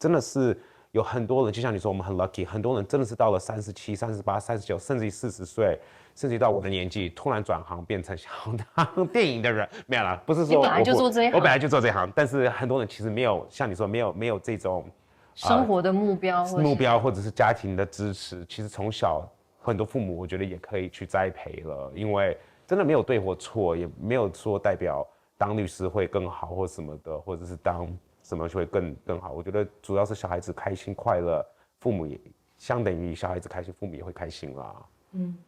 真的是有很多人，就像你说，我们很 lucky， 很多人真的是到了37、38、39，甚至于40岁，甚至于到我的年纪，突然转行变成想当电影的人，没有啦，不是说你本来就做这一行，我本来就做这一行，但是很多人其实没有像你说没有这种生活的目标或者是家庭的支持，其实从小很多父母我觉得也可以去栽培了，因为真的没有对或错，也没有说代表当律师会更好或什么的，或者是当什么会更好。我觉得主要是小孩子开心快乐，父母也相等于小孩子开心，父母也会开心啦。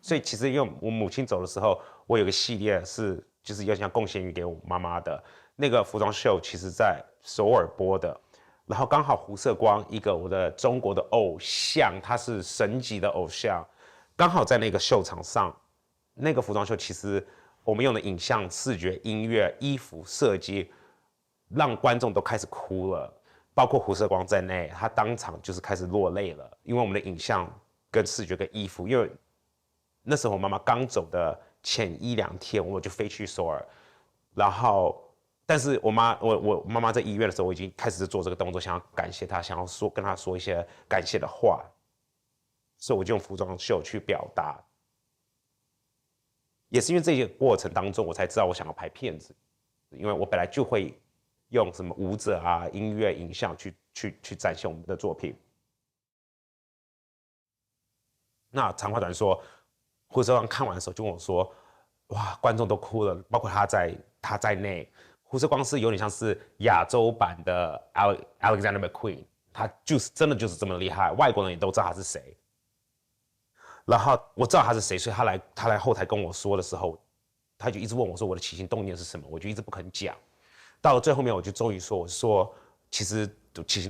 所以其实因为我母亲走的时候，我有个系列是就是要想贡献于给我妈妈的那个服装秀，其实在首尔播的。然后刚好胡色光一个我的中国的偶像，他是神级的偶像，刚好在那个秀场上，那个服装秀其实我们用的影像、视觉、音乐、衣服设计，让观众都开始哭了，包括胡色光在内，他当场就是开始落泪了，因为我们的影像跟视觉跟衣服，因为那时候我妈妈刚走的前1-2天，我就飞去首尔，然后。但是我妈妈在医院的时候，我已经开始做这个动作，想要感谢她，想要跟她说一些感谢的话，所以我就用服装秀去表达。也是因为这些过程当中，我才知道我想要拍片子，因为我本来就会用什么舞者啊、音乐、影像去展现我们的作品。那长话短说，胡哲刚看完的时候就跟我说：“哇，观众都哭了，包括他在内。”胡色光是有点像是亚洲版的 Alexander McQueen， 他真的就是这么厉害，外国人也都知道他是谁。然后我知道他是谁，所以他来后台跟我说的时候，他就一直问我说我的起心动念是什么，我就一直不肯讲。到了最后面，我就终于说，我说其实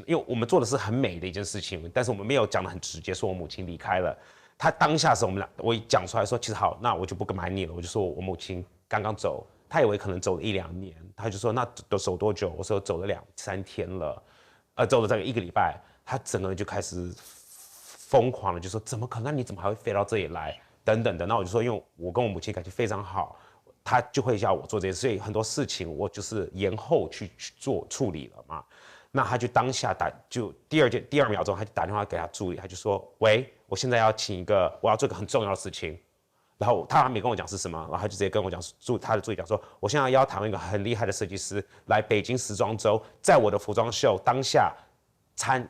因为我们做的是很美的一件事情，但是我们没有讲得很直接，说我母亲离开了。他当下是我一讲出来说，其实好，那我就不瞒你了，我就说我母亲刚刚走。他以为可能走了1-2年，他就说那都走多久？我说走了2-3天了，走了大概1个礼拜，他整个人就开始疯狂了，就说怎么可能？你怎么还会飞到这里来？等等的。那我就说，因为我跟我母亲感情非常好，他就会要我做这些，所以很多事情我就是延后去做处理了嘛。那他就当下就第二秒钟，他就打电话给他助理，他就说：“喂，我现在要我要做一个很重要的事情。”然后他还没跟我讲是什么，然后他就直接跟我讲，他的助理讲说，我现在要台湾一个很厉害的设计师来北京时装周，在我的服装秀当下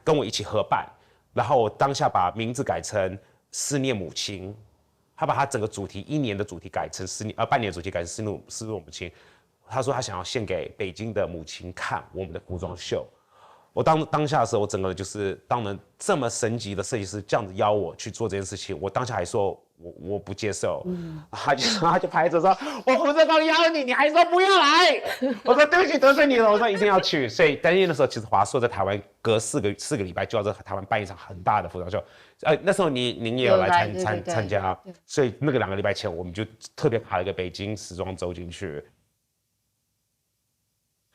跟我一起合办，然后我当下把名字改成思念母亲，他把他整个主题1年的主题改成半年的主题改成思念母亲，他说他想要献给北京的母亲看我们的服装秀。我当下的时候，我整个就是当然这么神级的设计师这样子邀我去做这件事情，我当下还说我不接受，他就拍着说，我胡色光邀你，你还说不要来，我说对不起得罪你了，我说一定要去。所以但是那时候其实华硕在台湾隔4个礼拜就要在台湾办一场很大的服装秀，那时候您也有来参加，所以那个2个礼拜前我们就特别排了一个北京时装周进去。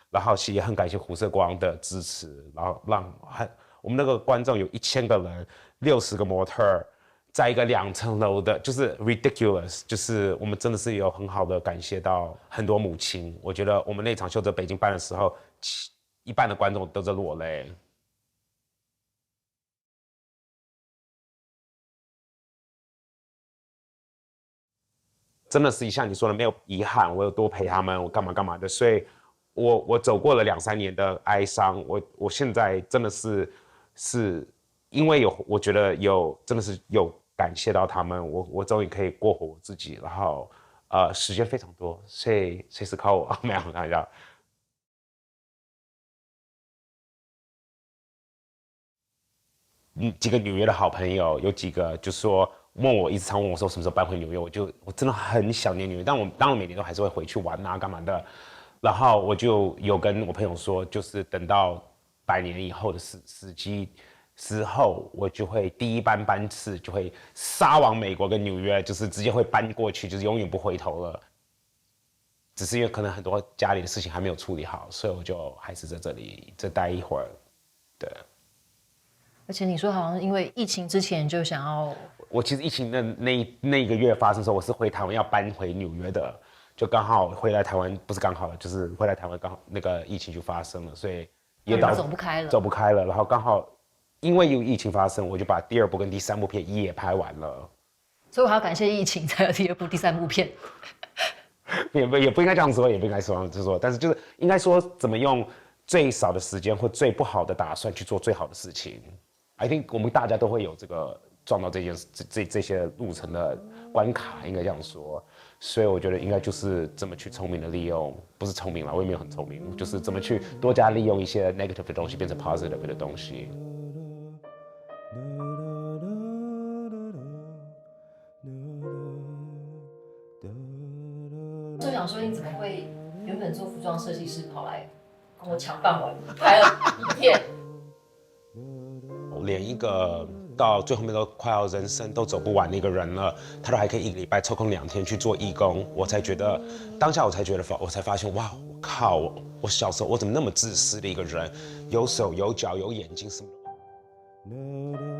然后也很感谢胡色光的支持，然后我们那个观众有1000个人，60个模特，在一个2层楼的，就是 ridiculous， 就是我们真的是有很好的感谢到很多母亲。我觉得我们那场秀在北京办的时候，一半的观众都在落泪。真的是像你说的，没有遗憾，我有多陪他们，我干嘛的，所以。我走过了2-3年的哀伤，我现在真的是因为我觉得真的是有感谢到他们，我终于可以过活我自己，然后时间非常多，所以随时靠我，没有开玩笑。几个纽约的好朋友，有几个就说一直常问我说什么时候搬回纽约，我真的很想念纽约，但我当然每年都还是会回去玩啊，干嘛的。然后我就有跟我朋友说，就是等到100年以后的时机之后，我就会第一班次就会杀往美国跟纽约，就是直接会搬过去，就是永远不回头了。只是因为可能很多家里的事情还没有处理好，所以我就还是在这里再待一会儿。对。而且你说好像因为疫情之前就想要，我其实疫情那1个月发生的时候，我是回台湾要搬回纽约的。就刚好回来台湾，不是刚好了，就是回来台湾刚好那个疫情就发生了，所以也走不开了，走不开了。然后刚好因为有疫情发生，我就把第2部跟第3部片也拍完了。所以我还要感谢疫情才有第2部、第3部片。也不应该这样说，也不应该这样说，但是就是应该说怎么用最少的时间或最不好的打算去做最好的事情。I think 我们大家都会有这个撞到这些路程的关卡，应该这样说。所以我觉得应该就是怎么去聪明的利用，不是聪明啦，我也没有很聪明，就是怎么去多加利用一些 negative 的东西变成 positive 的东西。就想说你怎么会原本做服装设计师跑来跟我抢饭碗，拍了影片？连一个到最后面都快要人生都走不完的一个人了，他都还可以1个礼拜抽空2天去做义工，我才觉得当下我才发现，哇，我靠，我小时候我怎么那么自私的一个人，有手有脚有眼睛什么的。